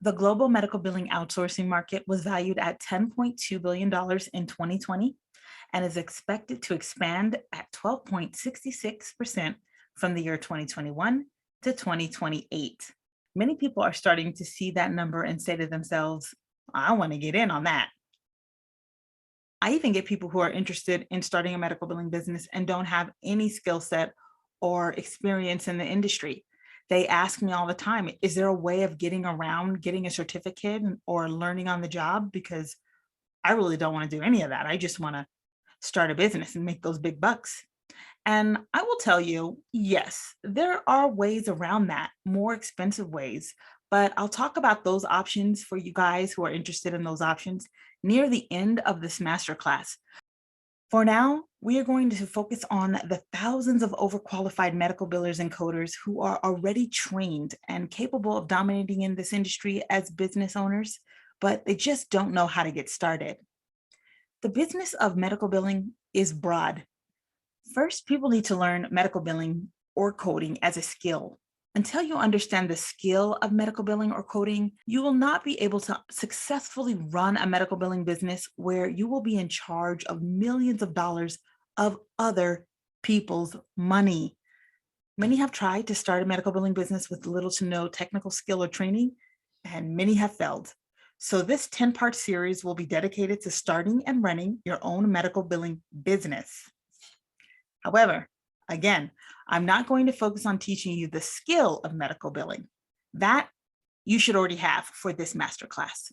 The global medical billing outsourcing market was valued at $10.2 billion in 2020 and is expected to expand at 12.66% from the year 2021 to 2028. Many people are starting to see that number and say to themselves, I want to get in on that. I even get people who are interested in starting a medical billing business and don't have any skill set or experience in the industry. They ask me all the time, is there a way of getting around getting a certificate or learning on the job? Because I really don't want to do any of that. I just want to start a business and make those big bucks. And I will tell you, yes, there are ways around that, more expensive ways, but I'll talk about those options for you guys who are interested in those options near the end of this masterclass. For now, we are going to focus on the thousands of overqualified medical billers and coders who are already trained and capable of dominating in this industry as business owners, but they just don't know how to get started. The business of medical billing is broad. First, people need to learn medical billing or coding as a skill. Until you understand the skill of medical billing or coding, you will not be able to successfully run a medical billing business where you will be in charge of millions of dollars of other people's money. Many have tried to start a medical billing business with little to no technical skill or training, and many have failed. So this 10-part series will be dedicated to starting and running your own medical billing business. However, again, I'm not going to focus on teaching you the skill of medical billing. That you should already have for this masterclass.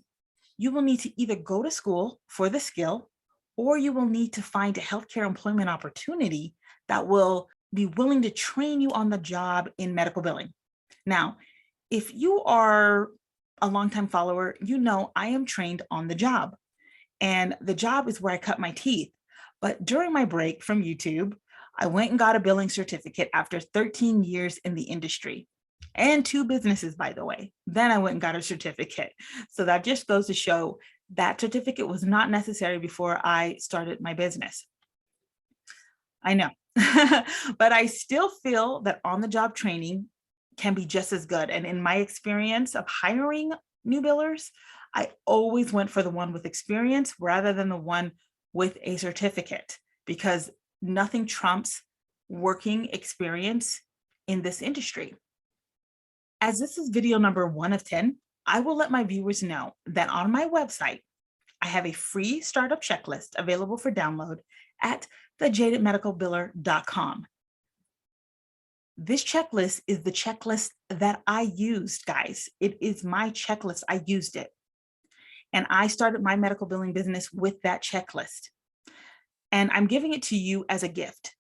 You will need to either go to school for the skill, or you will need to find a healthcare employment opportunity that will be willing to train you on the job in medical billing. Now, if you are a longtime follower, you know I am trained on the job, and the job is where I cut my teeth. But during my break from YouTube, I went and got a billing certificate after 13 years in the industry and 2 businesses, by the way. Then I went and got a certificate. So that just goes to show that certificate was not necessary before I started my business. I know, but I still feel that on-the-job training can be just as good. And in my experience of hiring new billers, I always went for the one with experience rather than the one with a certificate, because nothing trumps working experience in this industry. As this is video number 1 of 10, I will let my viewers know that on my website, I have a free startup checklist available for download at thejadedmedicalbiller.com. This checklist is the checklist that I used, guys. It is my checklist. I used it. And I started my medical billing business with that checklist. And I'm giving it to you as a gift.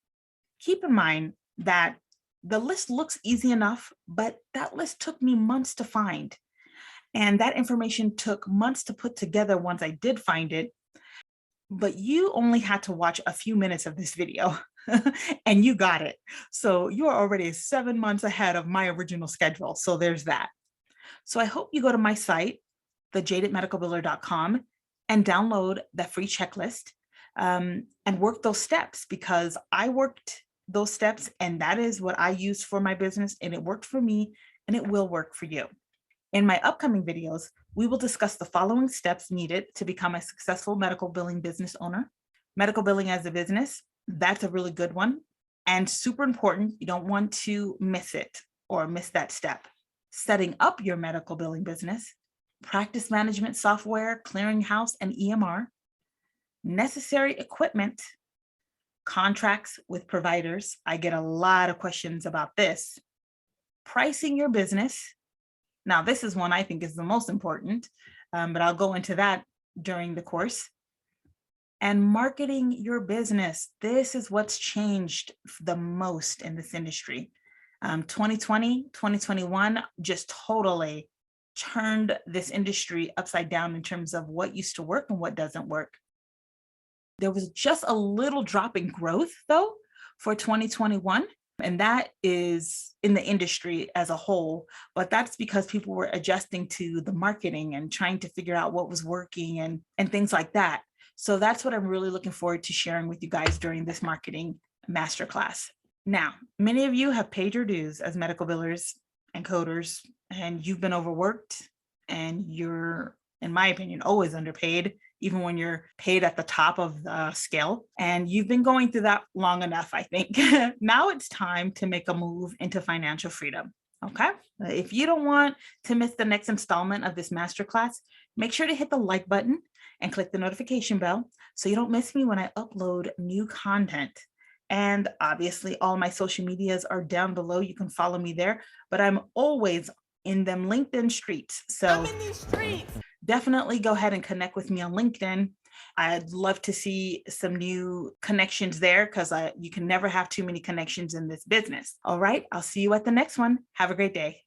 Keep in mind that the list looks easy enough, but that list took me months to find. And that information took months to put together once I did find it. But you only had to watch a few minutes of this video and you got it. So you are already 7 months ahead of my original schedule. So there's that. So I hope you go to my site, thejadedmedicalbiller.com, and download that free checklist. And work those steps, because I worked those steps and that is what I used for my business, and it worked for me and it will work for you. In my upcoming videos, we will discuss the following steps needed to become a successful medical billing business owner. Medical billing as a business, that's a really good one and super important. You don't want to miss it or miss that step. Setting up your medical billing business, practice management software, clearinghouse, and EMR, necessary equipment, contracts with providers. I get a lot of questions about this. Pricing your business. Now, this is one I think is the most important, but I'll go into that during the course. And marketing your business. This is what's changed the most in this industry. 2020, 2021 just totally turned this industry upside down in terms of what used to work and what doesn't work. There was just a little drop in growth, though, for 2021, and that is in the industry as a whole, but that's because people were adjusting to the marketing and trying to figure out what was working and things like that. So that's what I'm really looking forward to sharing with you guys during this marketing masterclass. Now, many of you have paid your dues as medical billers and coders, and you've been overworked, and you're, in my opinion, always underpaid, even when you're paid at the top of the scale. And you've been going through that long enough, I think. Now it's time to make a move into financial freedom. Okay. If you don't want to miss the next installment of this masterclass, make sure to hit the like button and click the notification bell so you don't miss me when I upload new content. And obviously, all my social medias are down below. You can follow me there, but I'm always in them LinkedIn streets. So I'm in these streets. Definitely go ahead and connect with me on LinkedIn. I'd love to see some new connections there because you can never have too many connections in this business. All right, I'll see you at the next one. Have a great day.